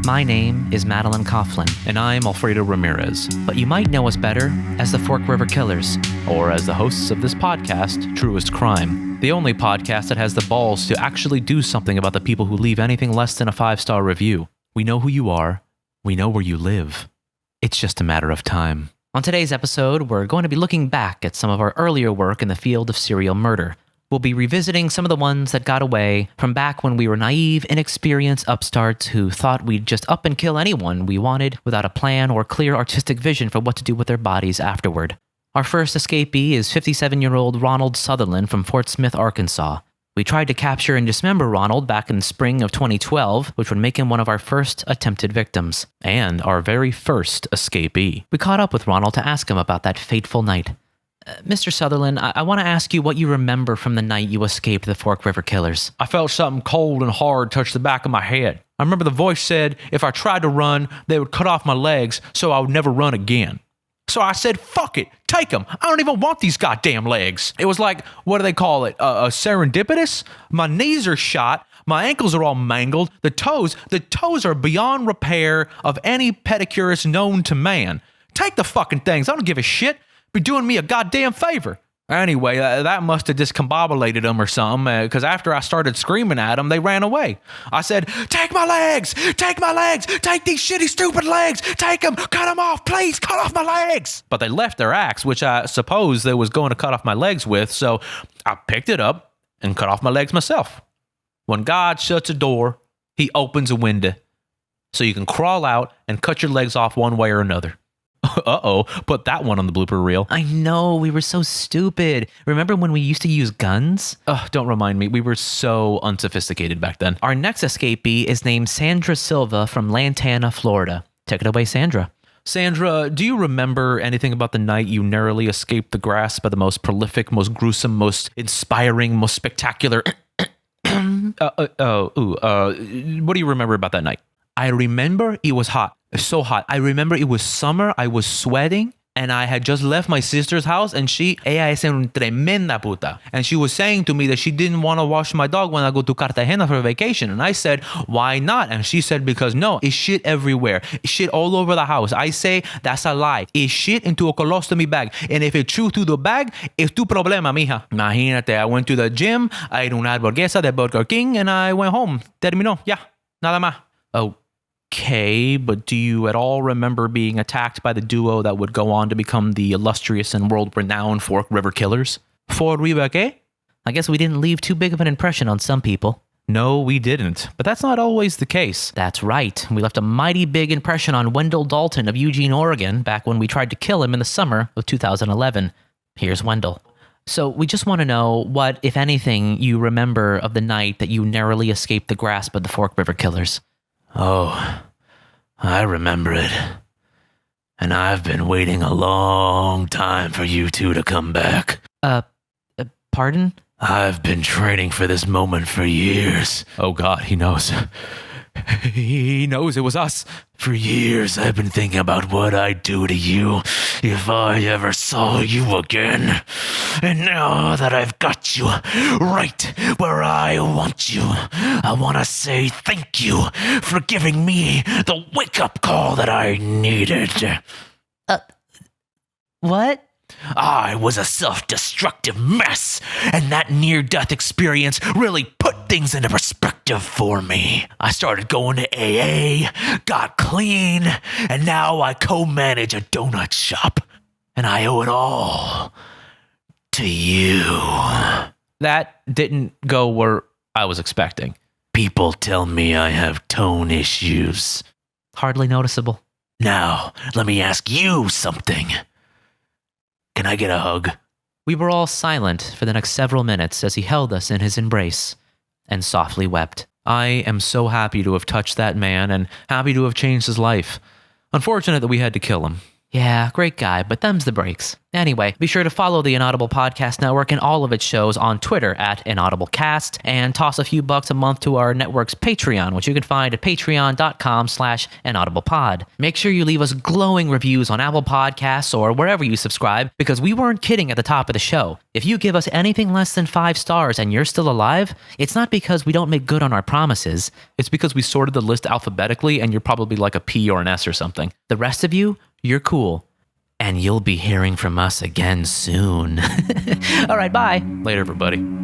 My name is Madelyn Coughlin. And I'm Alfredo Ramirez. But you might know us better as the Fork River Killers. Or as the hosts of this podcast, Truest Crime. The only podcast that has the balls to actually do something about the people who leave anything less than a 5-star review. We know who you are. We know where you live. It's just a matter of time. On today's episode, we're going to be looking back at some of our earlier work in the field of serial murder. We'll be revisiting some of the ones that got away from back when we were naive, inexperienced upstarts who thought we'd just up and kill anyone we wanted without a plan or clear artistic vision for what to do with their bodies afterward. Our first escapee is 57-year-old Ronald Sutherland from Fort Smith, Arkansas. We tried to capture and dismember Ronald back in spring of 2012, which would make him one of our first attempted victims. And our very first escapee. We caught up with Ronald to ask him about that fateful night. Mr. Sutherland, I want to ask you what you remember from the night you escaped the Fork River Killers. I felt something cold and hard touch the back of my head. I remember the voice said if I tried to run, they would cut off my legs so I would never run again. So I said, fuck it, take them. I don't even want these goddamn legs. It was like, what do they call it, a serendipitous? My knees are shot. My ankles are all mangled. The toes are beyond repair of any pedicurist known to man. Take the fucking things. I don't give a shit. Be doing me a goddamn favor. Anyway, that must have discombobulated them or something, because after I started screaming at them, they ran away. I said, take my legs! Take my legs! Take these shitty, stupid legs! Take them! Cut them off! Please, cut off my legs! But they left their axe, which I suppose they was going to cut off my legs with, so I picked it up and cut off my legs myself. When God shuts a door, he opens a window. So you can crawl out and cut your legs off one way or another. Uh-oh, put that one on the blooper reel. I know, we were so stupid. Remember when we used to use guns? Don't remind me. We were so unsophisticated back then. Our next escapee is named Sandra Silva from Lantana, Florida. Take it away, Sandra. Sandra, do you remember anything about the night you narrowly escaped the grasp of the most prolific, most gruesome, most inspiring, most spectacular... What do you remember about that night? I remember it was hot. So hot. I remember it was summer. I was sweating. And I had just left my sister's house, and ella es una tremenda puta. And she was saying to me that she didn't want to wash my dog when I go to Cartagena for vacation. And I said, why not? And she said, because no, it's shit everywhere. It's shit all over the house. I say, that's a lie. It's shit into a colostomy bag. And if it's true to the bag, it's tu problema, mija. Imagínate, I went to the gym, I ate una hamburguesa de Burger King, and I went home. Terminó. Ya. Nada más. Okay, but do you at all remember being attacked by the duo that would go on to become the illustrious and world-renowned Fork River Killers? Fork River, eh? I guess we didn't leave too big of an impression on some people. No, we didn't. But that's not always the case. That's right. We left a mighty big impression on Wendell Dalton of Eugene, Oregon, back when we tried to kill him in the summer of 2011. Here's Wendell. So we just want to know what, if anything, you remember of the night that you narrowly escaped the grasp of the Fork River Killers. Oh, I remember it. And I've been waiting a long time for you two to come back. Pardon? I've been training for this moment for years. Oh God, he knows. He knows it was us. For years, I've been thinking about what I'd do to you if I ever saw you again. And now that I've got you right where I want you, I want to say thank you for giving me the wake-up call that I needed. What? I was a self-destructive mess, and that near-death experience really put things into perspective for me. I started going to AA, got clean, and now I co-manage a donut shop. And I owe it all to you. That didn't go where I was expecting. People tell me I have tone issues. Hardly noticeable. Now, let me ask you something. Can I get a hug? We were all silent for the next several minutes as he held us in his embrace and softly wept. I am so happy to have touched that man and happy to have changed his life. Unfortunate that we had to kill him. Yeah, great guy, but them's the breaks. Anyway, be sure to follow the Inaudible Podcast Network and all of its shows on Twitter at InaudibleCast, and toss a few bucks a month to our network's Patreon, which you can find at patreon.com/inaudiblepod. Make sure you leave us glowing reviews on Apple Podcasts or wherever you subscribe, because we weren't kidding at the top of the show. If you give us anything less than 5 stars and you're still alive, it's not because we don't make good on our promises. It's because we sorted the list alphabetically and you're probably like a P or an S or something. The rest of you, you're cool. And you'll be hearing from us again soon. All right, bye. Later, everybody.